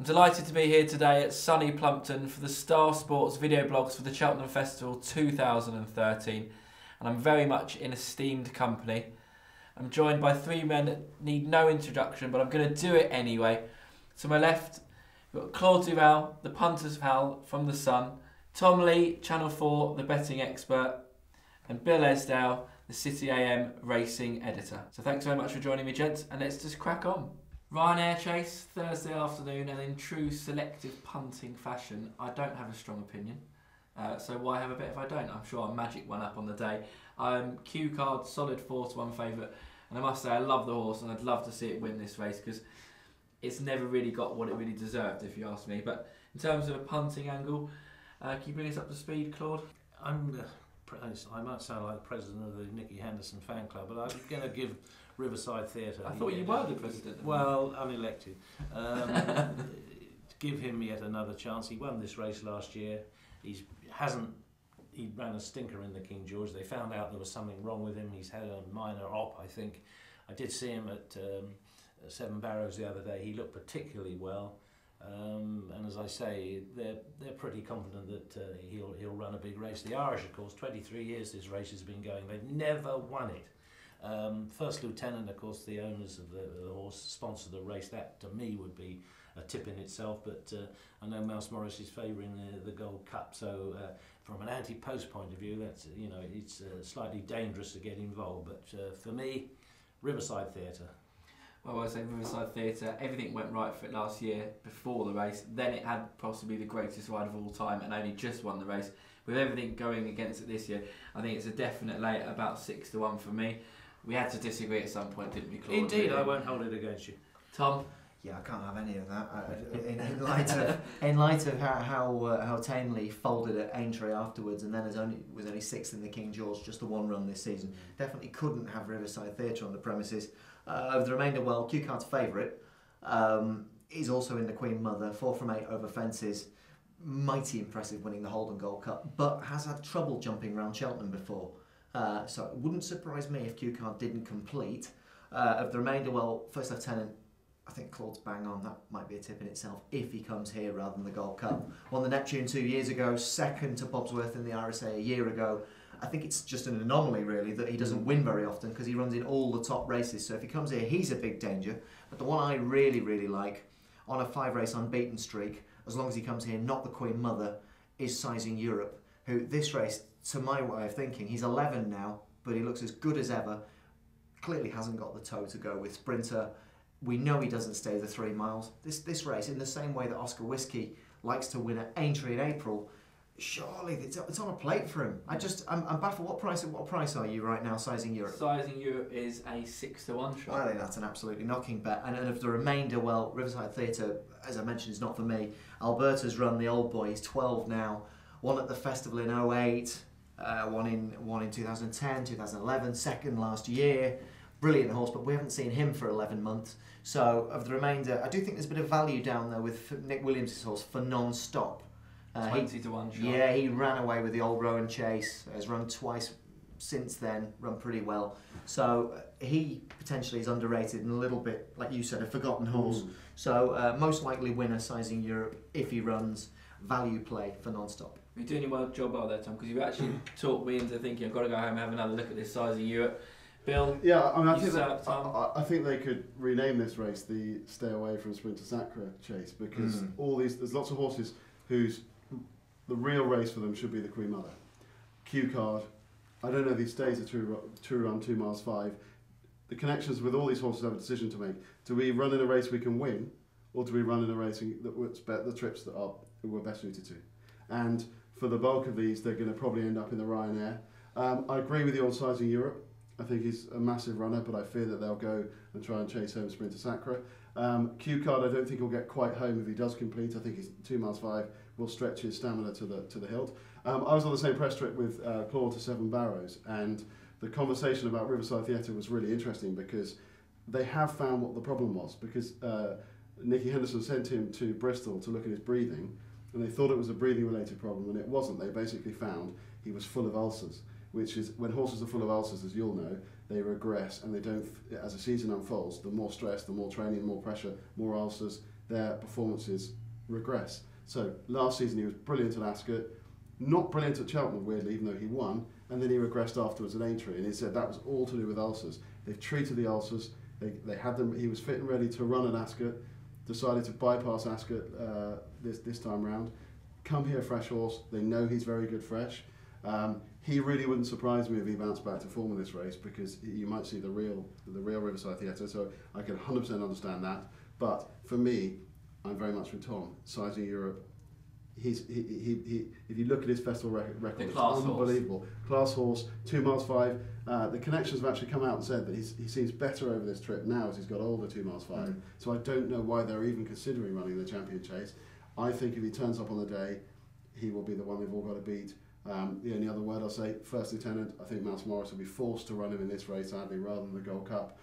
delighted to be here today at sunny Plumpton for the Star Sports video blogs for the Cheltenham Festival 2013, and I'm very much in esteemed company. I'm joined by three men that need no introduction, but I'm going to do it anyway. To my left, we've got Claude Duval, the Punters Pall from The Sun, Tom Lee, Channel 4, the betting expert, and Bill Esdaile, the City AM racing editor. So thanks very much for joining me, gents, and let's just crack on. Ryanair Chase, Thursday afternoon, and in true selective punting fashion, I don't have a strong opinion. So why have a bet if I don't? I'm sure I'll magic one up on the day. Q card, solid 4-1 favourite, and I must say I love the horse and I'd love to see it win this race because it's never really got what it really deserved, if you ask me. But in terms of a punting angle, can you bring us up to speed, Claude? I might sound like president of the Nicky Henderson fan club, but I'm going to give Riverside Theatre... I thought you were the president. Well, unelected. Give him yet another chance. He won this race last year. He ran a stinker in the King George. They found out there was something wrong with him. He's had a minor op, I think. I did see him at Seven Barrows the other day. He looked particularly well. And as I say, they're pretty confident that he'll run a big race. The Irish, of course, 23 years this race has been going. They've never won it. First Lieutenant, of course, the owners of the horse sponsored the race. That, to me, would be a tip in itself. But I know Mouse Morris is favouring the Gold Cup. So from an anti-post point of view, that's it's slightly dangerous to get involved. But for me, Riverside Theatre. Well, I say Riverside Theatre, everything went right for it last year before the race. Then it had possibly the greatest ride of all time and only just won the race. With everything going against it this year, I think it's a definite lay at about 6-1 for me. We had to disagree at some point, didn't we, Claude? Indeed, I won't hold it against you. Tom? Yeah, I can't have any of that. In light of how tamely folded at Aintree afterwards, and then was only sixth in the King George, just the one run this season. Definitely couldn't have Riverside Theatre on the premises. Of the remainder, well, Q Card's favourite is also in the Queen Mother, 4 from 8 over fences. Mighty impressive winning the Holden Gold Cup, but has had trouble jumping around Cheltenham before. So it wouldn't surprise me if Q Card didn't complete. Of the remainder, well, First Lieutenant, I think Claude's bang on. That might be a tip in itself if he comes here rather than the Gold Cup. Won the Neptune 2 years ago, second to Bobsworth in the RSA a year ago. I think it's just an anomaly, really, that he doesn't win very often because he runs in all the top races. So if he comes here, he's a big danger. But the one I really, really like, on a 5-race unbeaten streak, as long as he comes here, not the Queen Mother, is Sizing Europe, who this race, to my way of thinking, he's 11 now, but he looks as good as ever. Clearly hasn't got the toe to go with Sprinter. We know he doesn't stay the 3 miles. This race, in the same way that Oscar Whiskey likes to win at Aintree in April, surely it's on a plate for him. I'm baffled. What price are you right now, Sizing Europe? Sizing Europe is a 6-1 shot. I think that's an absolutely knocking bet. And of the remainder, well, Riverside Theatre, as I mentioned, is not for me. Alberta's run the old boy. He's 12 now. Won at the festival in 08. Won in 2010, 2011. Second last year. Brilliant horse, but we haven't seen him for 11 months. So of the remainder, I do think there's a bit of value down there with Nick Williams' horse for non-stop. 20-1 shot. Yeah, he ran away with the old Rowan Chase. Has run twice since then, run pretty well. So he potentially is underrated and a little bit, like you said, a forgotten horse. So most likely winner, Sizing Europe, if he runs. Value play for non-stop. You're doing a well job out there, Tom, because you actually talked me into thinking I've got to go home and have another look at this Sizing Europe. Bill? Yeah, I mean, I think they could rename this race the Stay Away from Sprinter Sacra Chase, because there's lots of horses whose the real race for them should be the Queen Mother. Q Card, I don't know if he stays a true run 2 miles 5. The connections with all these horses have a decision to make. Do we run in a race we can win, or do we run in a race that would bet the trips that we're best suited to? And for the bulk of these, they're going to probably end up in the Ryanair. I agree with you on Sizing Europe. I think he's a massive runner, but I fear that they'll go and try and chase home Sprinter Sacra. Q Card, I don't think he'll get quite home if he does complete. I think he's 2 miles 5 will stretch his stamina to the hilt. I was on the same press trip with Claude to Seven Barrows, and the conversation about Riverside Theatre was really interesting because they have found what the problem was, because Nicky Henderson sent him to Bristol to look at his breathing, and they thought it was a breathing related problem, and it wasn't. They basically found he was full of ulcers, which is, when horses are full of ulcers, as you'll know, they regress, and they don't, as the season unfolds, the more stress, the more training, more pressure, more ulcers, their performances regress. So last season he was brilliant at Ascot, not brilliant at Cheltenham, weirdly, even though he won, and then he regressed afterwards at Aintree, and he said that was all to do with ulcers. They've treated the ulcers, they had them, he was fit and ready to run at Ascot, decided to bypass Ascot this time round, come here fresh horse, they know he's very good fresh. He really wouldn't surprise me if he bounced back to form in this race, because you might see the real Riverside Theatre, so I can 100% understand that. But for me, I'm very much with Tom. Sizing Europe, if you look at his festival record, it's unbelievable. Horse. Class horse, 2 miles 5. The connections have actually come out and said that he seems better over this trip now as he's got older, 2 miles 5. So I don't know why they're even considering running the Champion Chase. I think if he turns up on the day, he will be the one they've all got to beat. The only other word I'll say, First Lieutenant, I think Mouse Morris will be forced to run him in this race, sadly, rather than the Gold Cup.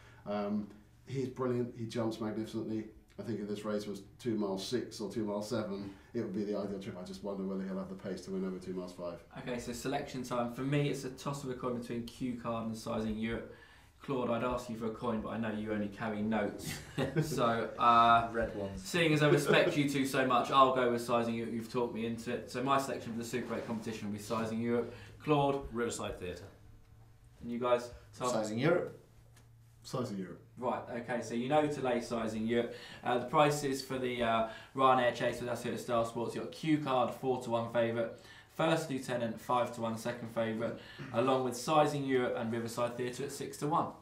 He's brilliant, he jumps magnificently. I think if this race was 2 miles 6 or 2 miles 7, it would be the ideal trip. I just wonder whether he'll have the pace to win over 2 miles 5. Okay, so selection time. For me, it's a toss of a coin between Q Card and Sizing Europe. Claude, I'd ask you for a coin, but I know you only carry notes. So, red ones. Seeing as I respect you two so much, I'll go with Sizing Europe. You've talked me into it. So my selection for the Super 8 competition will be Sizing Europe. Claude? Riverside Theatre. And you guys? Tom? Sizing Europe. Sizing Europe. Right, okay, so you know to lay Sizing Europe. The prices for the Ryanair Chase with us here at Star Sports, you've got Q Card 4-1 favourite, First Lieutenant 5-1 second favourite, along with Sizing Europe and Riverside Theatre at 6-1.